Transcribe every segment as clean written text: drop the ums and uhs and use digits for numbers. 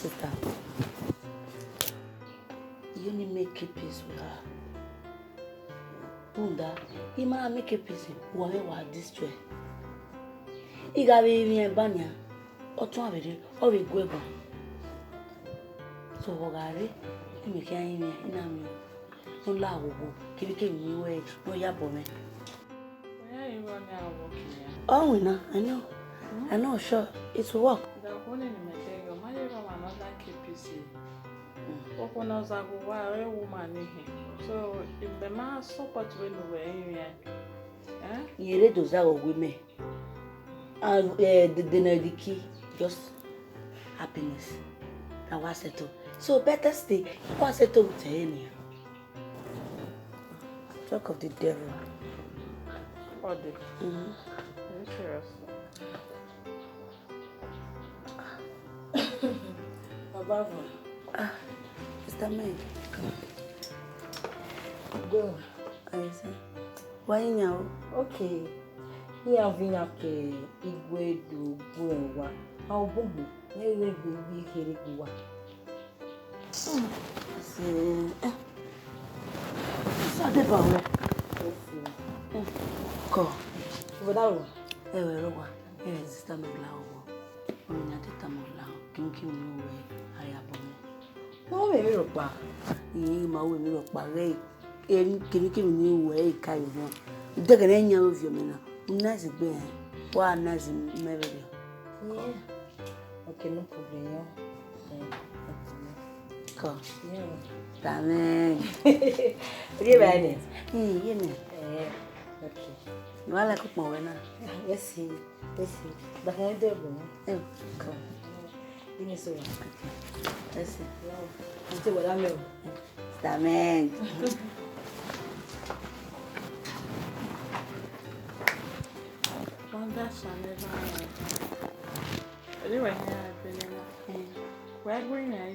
Sister, you need to make a peace with her. Bunda, he might make a peace with whoever destroy. He got me a banya, or 200, or a guebo. So, Hogari, you make me in a me. No law, give it me way, no yabome. Where are you going now working here? Oh, we know, I know. I know, sure, it's work. The one in the material, my another KPC. Open us a woman in here. So, if the man support when we were here, You read those out with me. And the key, just happiness. And what's it? So, better stay. What's it to any? Talk of the devil. body. Are you serious? Baba, Mr. Meg. Go. I say, why now? Okay. Here we have ke igwe do buenwa. How bomu? Newe baby here go. Say, so the power. Ko. Without. Ewe rowa. Sister Meg lao. Onya teta mo lao. Kim no way. Ayabomo. No me ro pa. Yi ma we mi ro pa re. Kim ni way kai mo. Daga na nya ovio me na. Nice be. Wa nice maybe. Yeah. Okay, no problem. Ko. Yeah. Amen. Okay, bad. You know. Okay. You are like a winner. Let's see. But I don't know. Come. Give me so. Let's see. You see what I mean? Amen. Anyway, we're going there.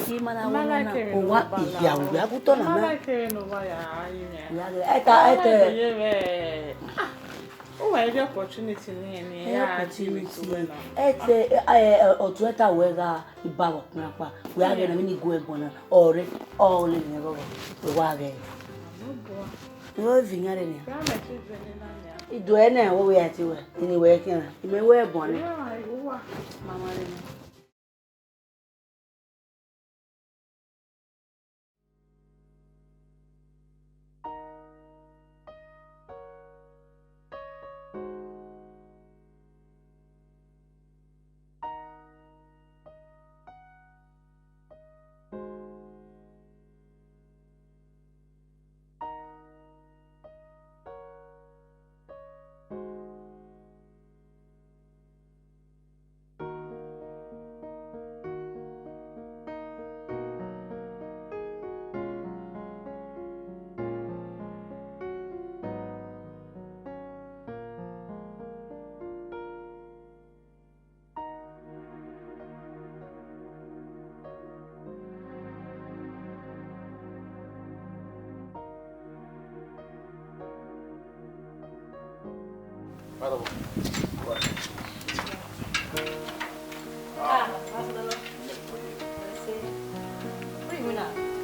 He man, I want to know what if you are. We are good on a man. Oh, I have opportunity. Opportunity. Otueta wega ibawa kunapa. We are going to mini go ebona or all in the road. We are going. You are vingare ni. Do any what we are to anyway. You may wear bonnet. Mama. Madam, what?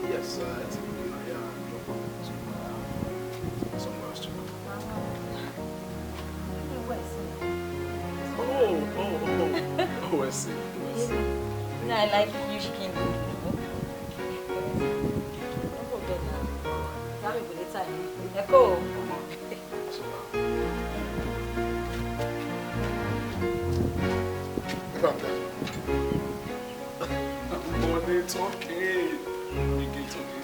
Yes, I think I drop off somewhere else. Oh, I see. No, I like you skin. Echo. Calm down. Money, it's okay. It's okay.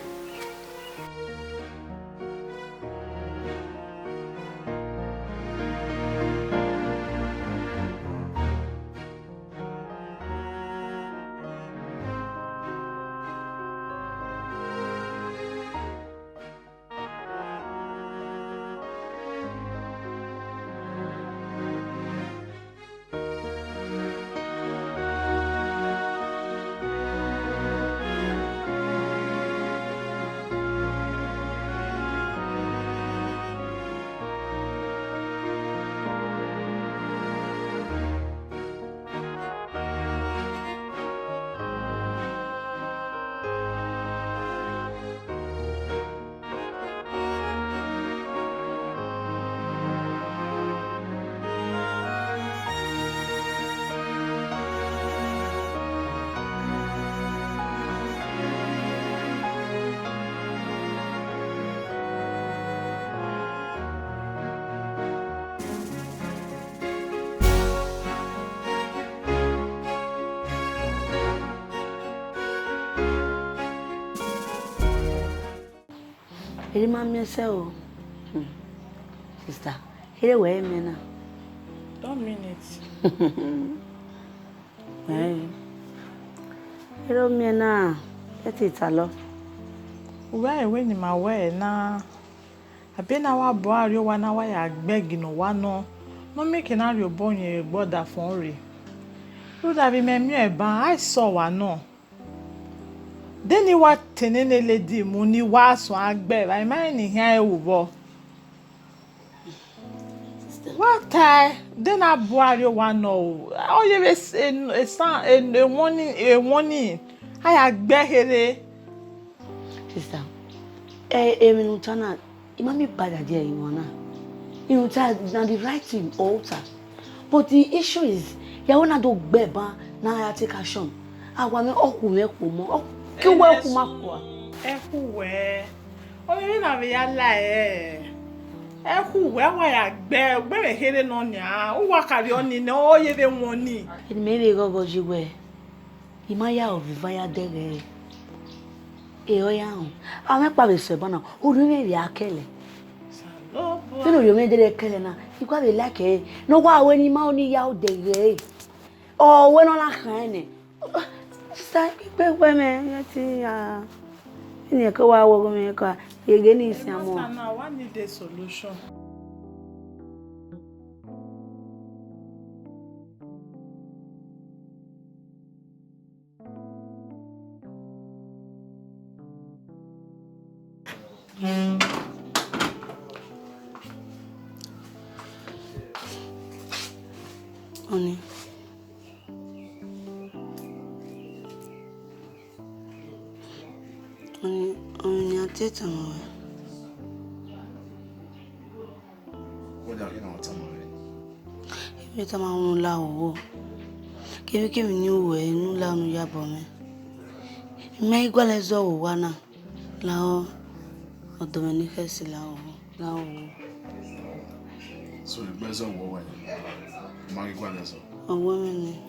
Ele mami sell. Sister, here we me na. Don't mean it. Eh. Here me na. Get it alo. Where when my way na. Abi na wa bo ario wa na wa ya gbegi no wa no. No make na ario bo yen gboda fun re. Ru da bi me mi e ban I saw wa no. Deni wa tenene lady mu ni wa so agbe I mind ni here e wo bo. What I then I boil you one no. Oh, you is a son and a warning. I agbe here. Sister. Me no tana. Imami bad idea you wanna. You try na the right thing alter. But the issue is, ya wanna do beba na ya take action. Awa me okume kumo. Ki we kuma kwa. Everywhere. Oh, you na be lie. Who where I bear where here no nya. O wa carry on ni no ye be woni. It may be go jiwe. Imaya of via dege. Oya on. Ame pa be se bona. O ru me bi akele. Oh, Se no yo me de kele na. Ikwa be like e. No wa we ni ma oni ya o dege. Oh, we no la kan ni. Sai pe we me yati ya. Ni ko wa wo me ko. Yege ni isi amo. Now one need a solution. Oni. Oni ateta mo. What are you not telling Ibi ta ma unu la owo. Kemi ni uwe nu la nu ya bo me. Me igwale zo wo wa na. La o Dominica si la o. La o. So you better go away. Magi Guadezo. Owo me ni.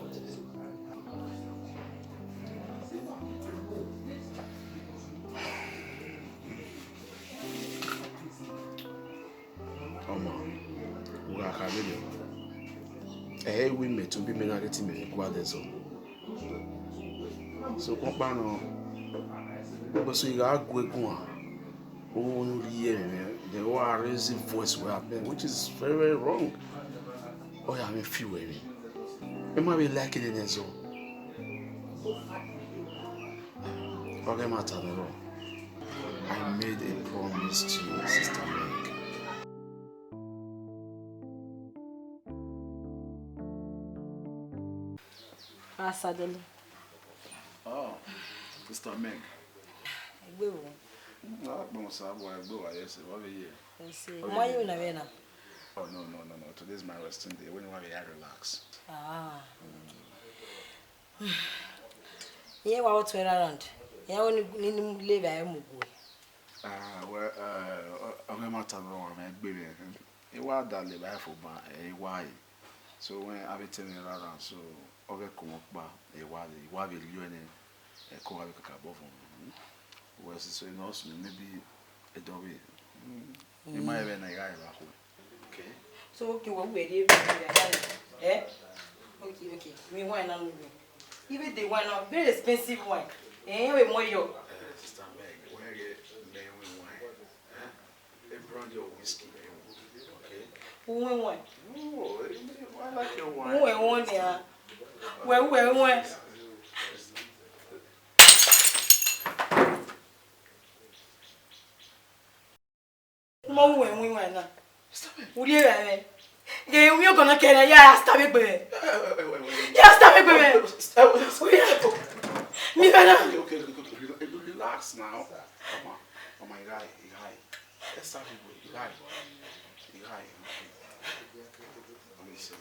We met to be menageti me Guadezo. So compano so you are going oh yeah, the war raising voice we have been, which is very, very wrong. Oh yeah, I'm a few women. Am I be liking it as well? Okay, matter no. I made a promise to your sister Meg. Asadele. Oh, Sister Meg. Egbe wo. No, but say boy, go yes, what be here? Say, why you na be na? Oh no. Today is my resting day. When you want to relax. Ah. Yeah, wa what around. Yeah, when you live I am go. Well, okay, matter no, I'm baby. It was that live I for ba, why? So when I be telling around, so okay, come up ba, why will you and come up above him? Well, so you know, maybe a doggy. You might have been a guy. Okay. So okay, what we dey eh? Okay. Me wine na me. Even the wine now very expensive wine. We more yo. Sister Meg, where you wine? They brought your whiskey. Okay. Who wine? Oh, I like your wine. Who wine ya? Where wine? Mo wine na. Uri e me. Ye mi o gonna kere ya stop me gbe. Ya stop me gbe. Me bana. Okay. Relax now. Come on. Oh my God, let's start with you. You high. Let me see.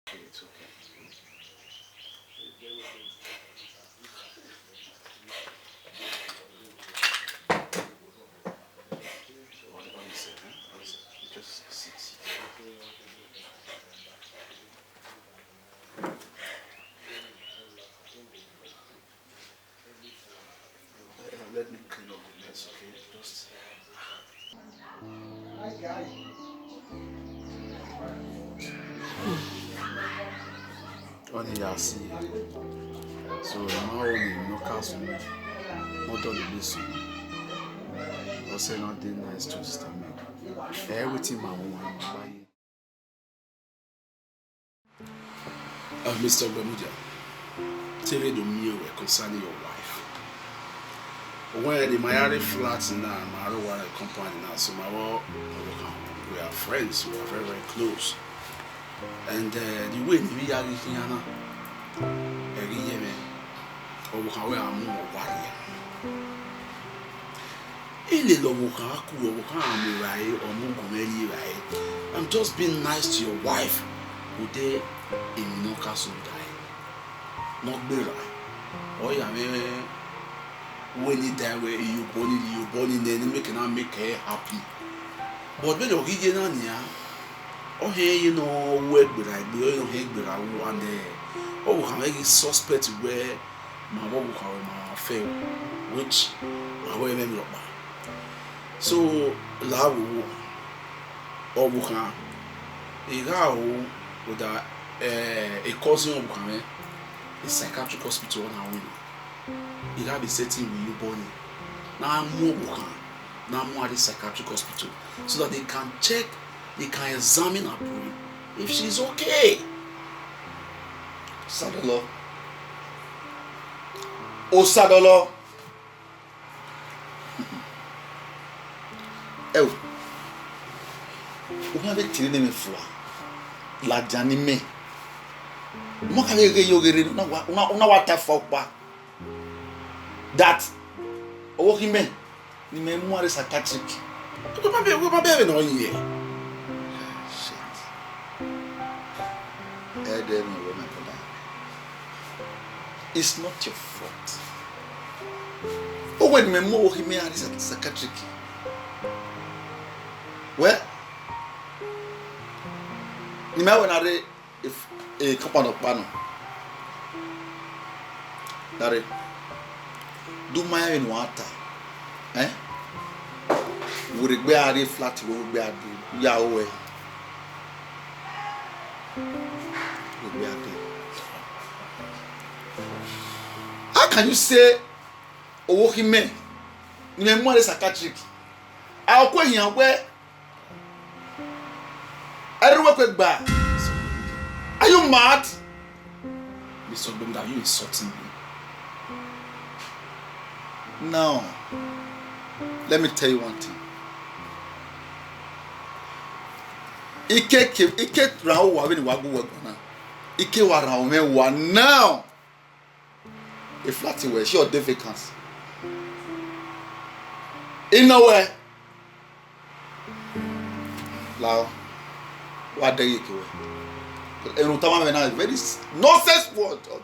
Okay, it's okay. it's okay. Just. Hi, guy. Only I see. So now we no castle. Not on the list. I say nothing nice to disturb me. Everything my woman buy. Mr. Bermuda, tell me the meal concerning your wife. When the Miami flats now, my other company now, so we are friends, we are very, very close. And the way we are here, every year, or we are more warrior. I'm just being nice to your wife. Would they in no castle die? Not be right. Oh, yeah, when you die, where you born in, then you cannot make her happy. But when you're getting on here, oh, hey, you know, where be like, you know, hey, be like, one day, oh, how many suspect where my mom will have my fail, which my way may not. So, Lawu or Bukan, with a cousin of Bukan, a psychiatric hospital now. You have be setting with you born. Now I'm more Bukan, now I'm more at the psychiatric hospital, so that they can check, they can examine her brain if she's okay. Sadolo. Oh, Sadolo. Oh, vous m'avez tiré de mes flois. La janime. Moi, quand j'ai yogé, on a water for pas. That. Oh, qui me. Ni mémoire de psychiatrique. Vous m'avez bien non hier. Shit. It's not your fault. Oh, when me more he me are psychiatric. Well, ni me when are if a company of pano. Dare. Do my in water. Eh? We be are flat we be are ya away. We be are. How can you say oh he me? Ni me more psychiatric. I'll go here where everyone quick back. Are you mad? Mr. Benda, are you insulting me? No. Let me tell you one thing. Ike rao wa bini wagu wagona. Ike wa rao me wa now. A flatty way, sure de vacancy. In nowhere. Lao. What day you go? And Utamame now is very nonsense word. Oh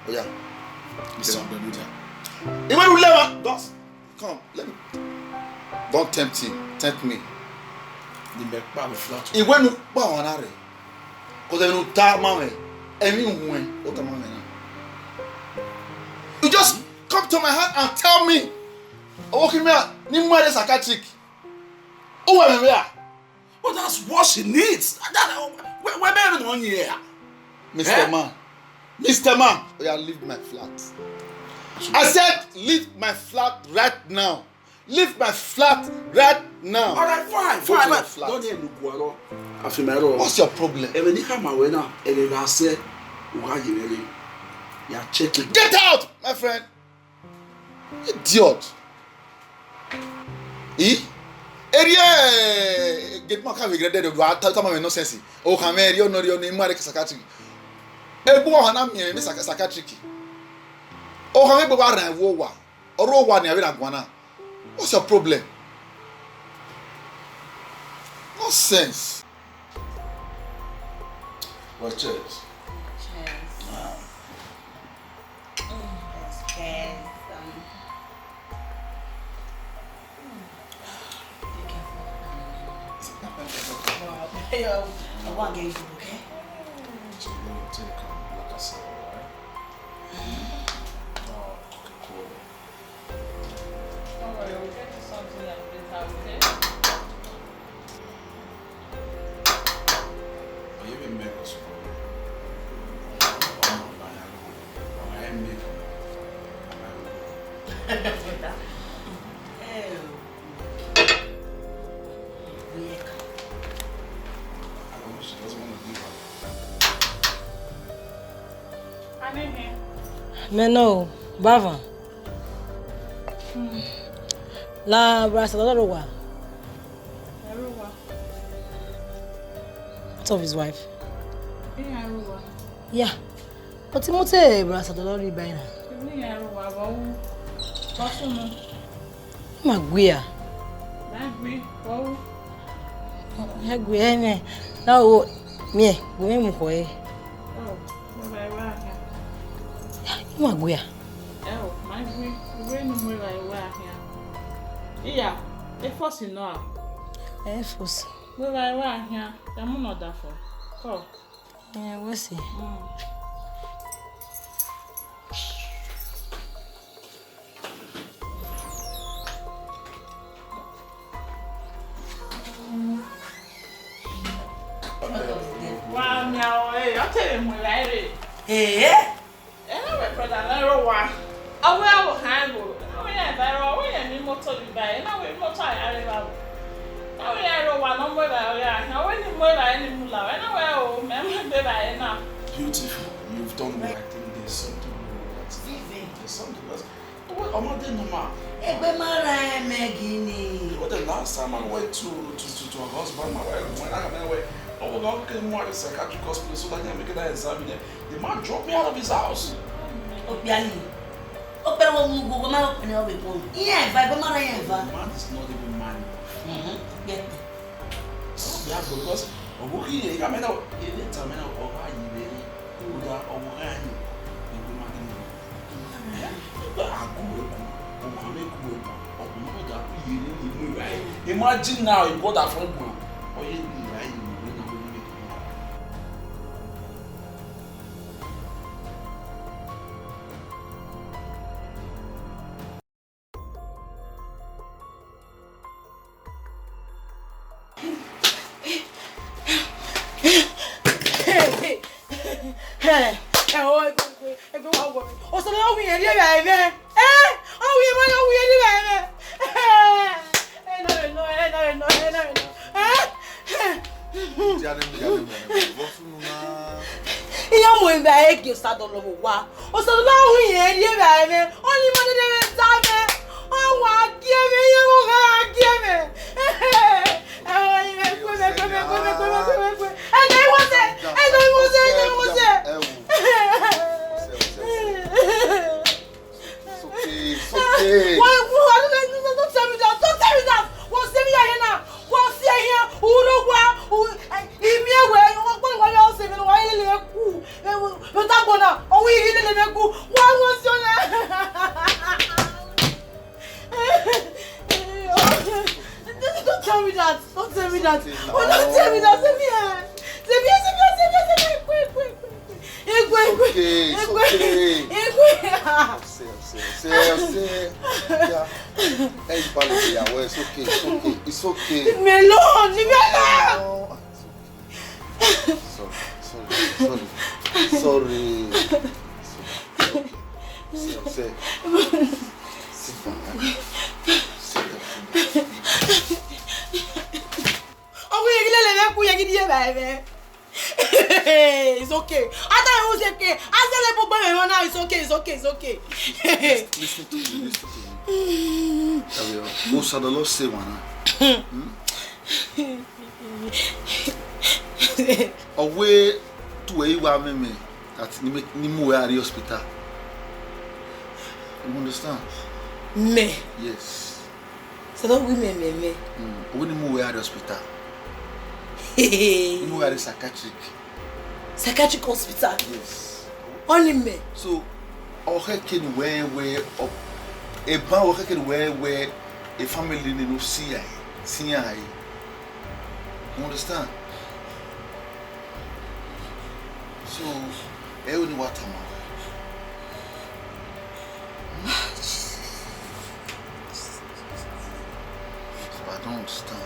yeah. Mr. Bermuda. Even you never don't come. Let me. Don't tempt him. Tempt me. The back bar with flat. Even you ba wanare. Cause even you ta mame. Emi unwe. Utamame now. You just come to my heart and tell me. Oh, okay, me. Ni mwere psychiatric. Oh, where me are? Well, that's what she needs. We're married 1 year. Mr. Man. Mr. Man. Oh, yeah, leave my flat. I said, leave my flat right now. Leave my flat right now. All right, fine. Don't hear Luguaro. What's your problem? And when you come away now, and then I said, why you really? You're checking. Get out, my friend. Idiot. Area get my car regretted to go no sense. Oh, come here, you know, you're married psychiatric. A boy, I'm here, Miss Psychiatric. Oh, how many people are war? Or row one, you're going. What's your problem? No sense. Well, cheers. Cheers. Cheers. I want to get you, okay? So you take like I said, alright? Oh, okay, cool. Alright. me at this house, okay? You even make us go. She doesn't want to leave her. I'm in here. Meno, Bava. La Brasa Lorowa. Aruwa. What of his wife? Yeah, Aruwa. Yeah. But you say Brasa Lori Baina. Yeah, Aruwa. Wow. What's your name? Maguia. Magui. Wow. Maguia. Now, me, go in Mukoe. Oh, where I work here. Maguia. Oh, Magui. Where no more I work here. Yeah, the first you know. First. Where I work here. I'm not that for. Come. Yeah, we'll see. Wow, now, I'll tell him when I read. Eh? And I went for that narrow one. I will handle. I will have a motor to buy, and I will not try. I will have one number. I went more like any mula, and I will remember that enough. Beautiful. You've done well. I think there's something wrong with that. There's something else. I'm not doing normal. What the last time I went to a husband, my wife, when I went, oh, God, came more as a psychiatric hospital so that I can make that exam. The man dropped me out of his house. Opiali. Open one go man open up with one. Yeah, by the man is not even man. Yeah. Yeah, because Obuki, I mean, it's a man of Ohayi, Uda, Obuhani, imagine now you got a friend or you right. It's okay. Leave me alone! Leave me alone! Sorry. Sit down. It's okay. I thought it was okay. I said let me now. It's okay. It's okay. It's okay. Listen to me. Listen to me. Ose Nagbarowa say one. Away to where you are, me at Nimuari hospital. You understand? Me. Yes. So don't women me. When Nimuari hospital. Nimuari psychiatric hospital. Yes. Only me. So, our can where a bow can where a family no see I. You understand? So, only what I don't understand.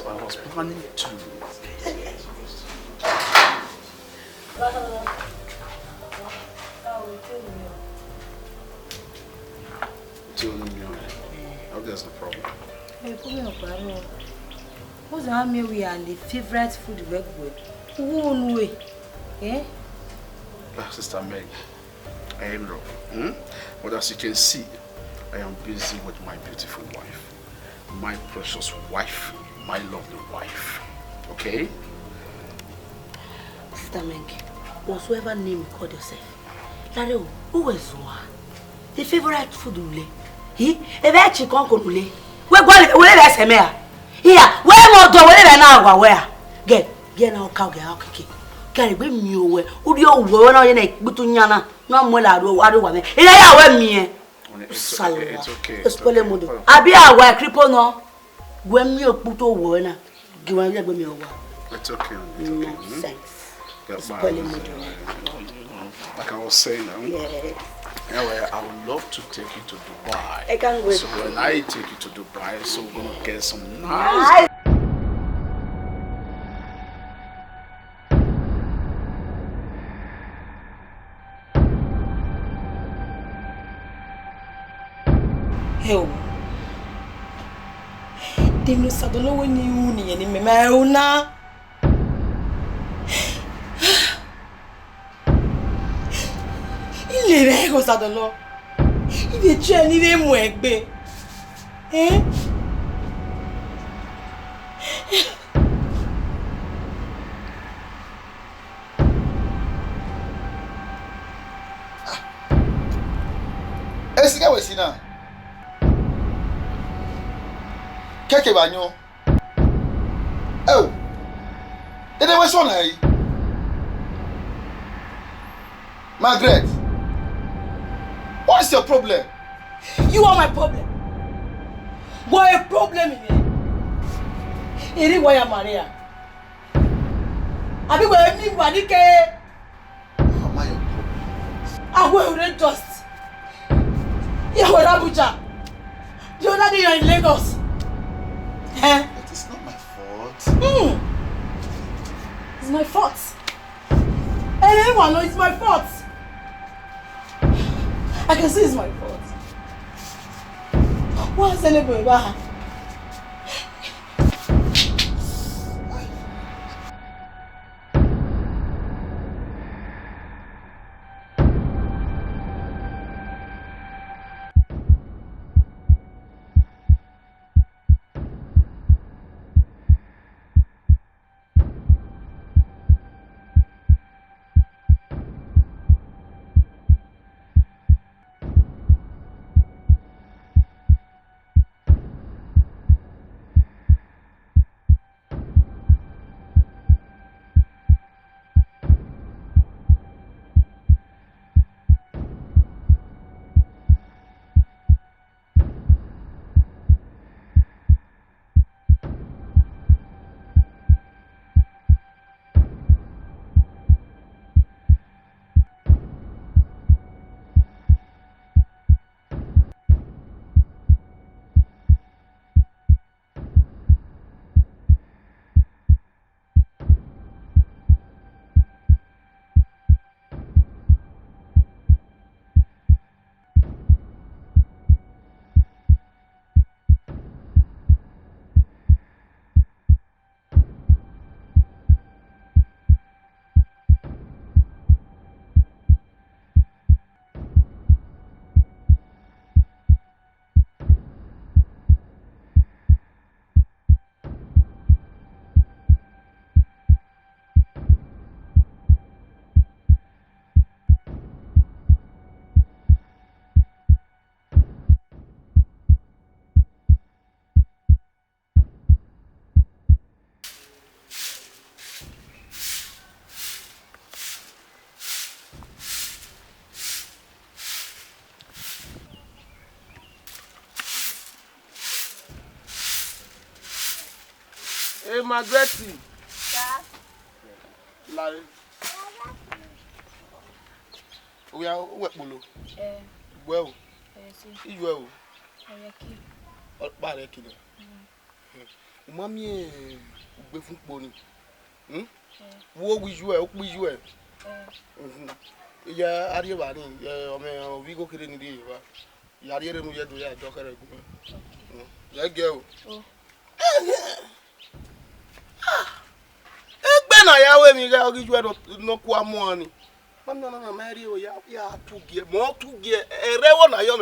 I was planning to. There's no problem. What's the name we are the favorite food we go? Who way? Eh? Sister Meg, I am wrong. But as you can see, I am busy with my beautiful wife. My precious wife. My lovely wife. Okay? Sister Meg, whatsoever name you call yourself, Larry, who is one? The favorite food ule. He? A very chicken ule. Where go? Where is Emea? Here, where more do? Where now? Where? Get now, cow, get out, kick. Carry bring me away. Would you wear on your neck? Butunyana, no more lad, what do I mean? It's okay. It's Polemudo. I be a white cripple no. When you put over, give me a woman. It's okay. Nonsense. Like I was saying, yeah. Anyway, I would love to take you to Dubai. I can't wait. So when I take you to Dubai, so we're gonna get some nice. Hell. Dino Sadolo when you need any Mauna. Il est go Sadolo. Il est chani de mwegbe. Eh? Est-ce que vous êtes Keke banyo. Oh. Did they was on her? Margaret. What is your problem? You are my problem. What a problem in it? It is why I'm Maria. I be going to me How am I your problem? I will just. You are Abuja. You're not in Lagos. Eh? It is not my fault. It's my fault. Anyone knows it's my fault. I can see it's my fault. What's the name of Margaret. Larry. We are wet below. Well, you will. Bad kilo. Mammy, be football. What wish you were, wish you were. Yeah, are you running? We go kidding the river. You are here to get to doctor. Let go. Ben, I have a you no qua money. No, Mary, ya 2 gear, more 2 gear, a rewan I am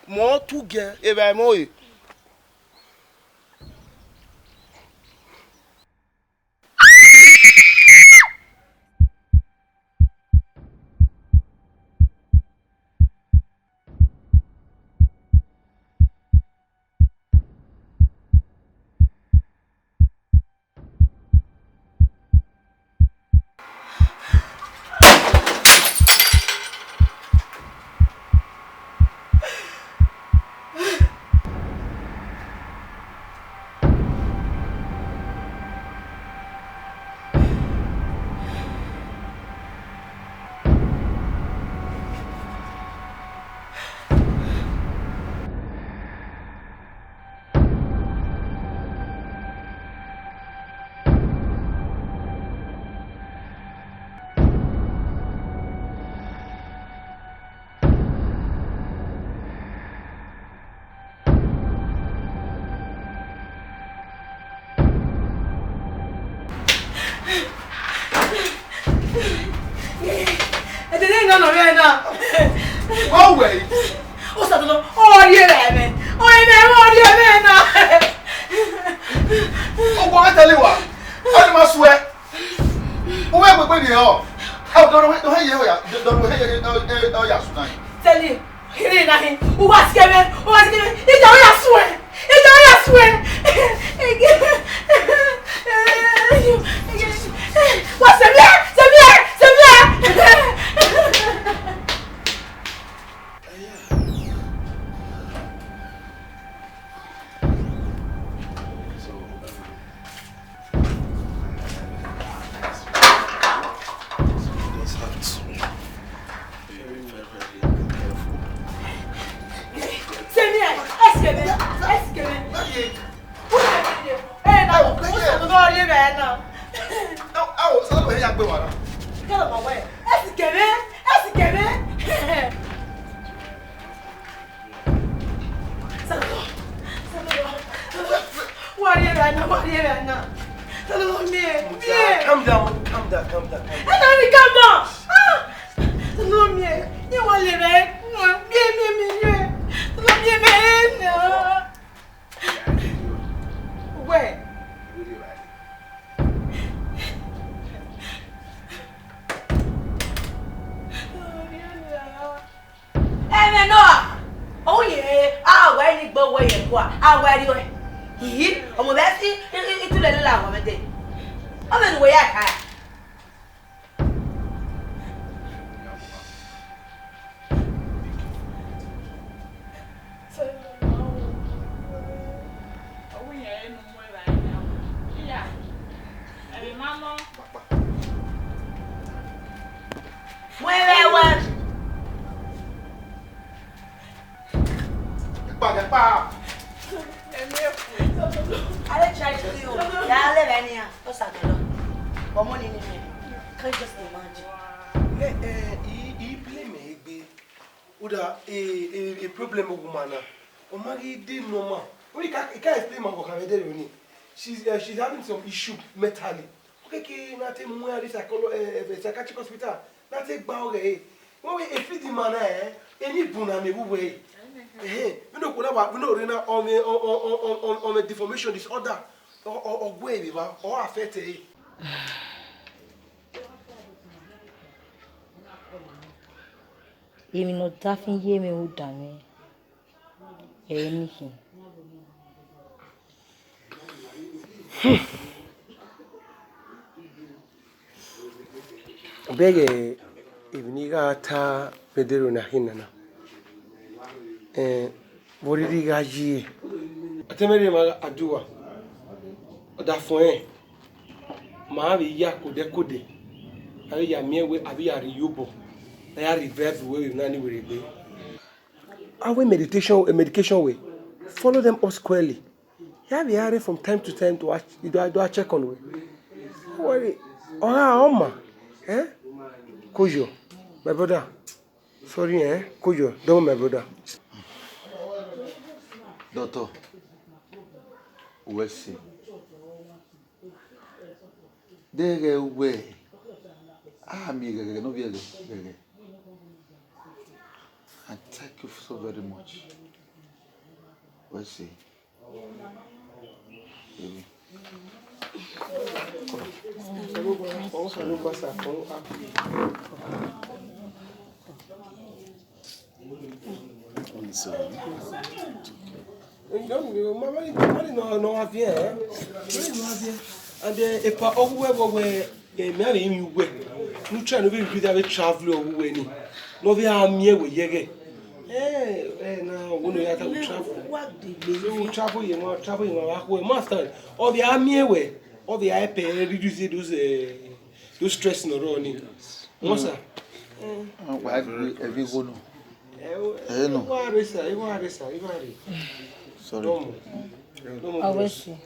more 2 gear, if I'm away. Oh, wait. What's that? Oh, yeah, man. Oh, what I tell you what? I must swear. Who ever went here? How don't we Tell you, he didn't know him. Who was given? He don't swear. What's the matter? Calm down. A problem of woman. Oh, Maggie did no more. We can't explain my work. She's having some issue mentally. Okay, nothing more. This psychiatric hospital. Nothing about it. When we feed the man, any buna me way. We know on a deformation disorder or way or affected. Èmi no ta fin yé mi o da mi. Anything. Bege ibniga ta pedero na hinana. Boriri gaji. Atemere ma adua. Oda fun ma be ya kode. Abi ya miewe abi ya riyobo. Na ya revive we na ni we gbe. Our medication way. Follow them up squarely. You have hearing from time to time to do check on way. Worry. Oma. Kojo, my brother. Sorry, Kojo, don't my brother. Doctor, Ose. There way. Me no be and thank you so very much. Ose. Baby. No have here. And if I overwear marry him, you try to be with travel or winning. No, we are mere with Yege. Now, when we have to travel, what did you travel? You know, travel in master or the army away, or the iPad reduce those stress no running. Mosa. Everyone. Sorry. I wish you.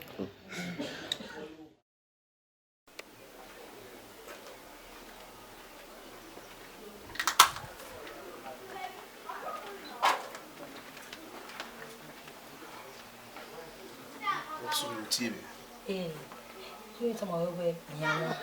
TV. You tell my way, Yana.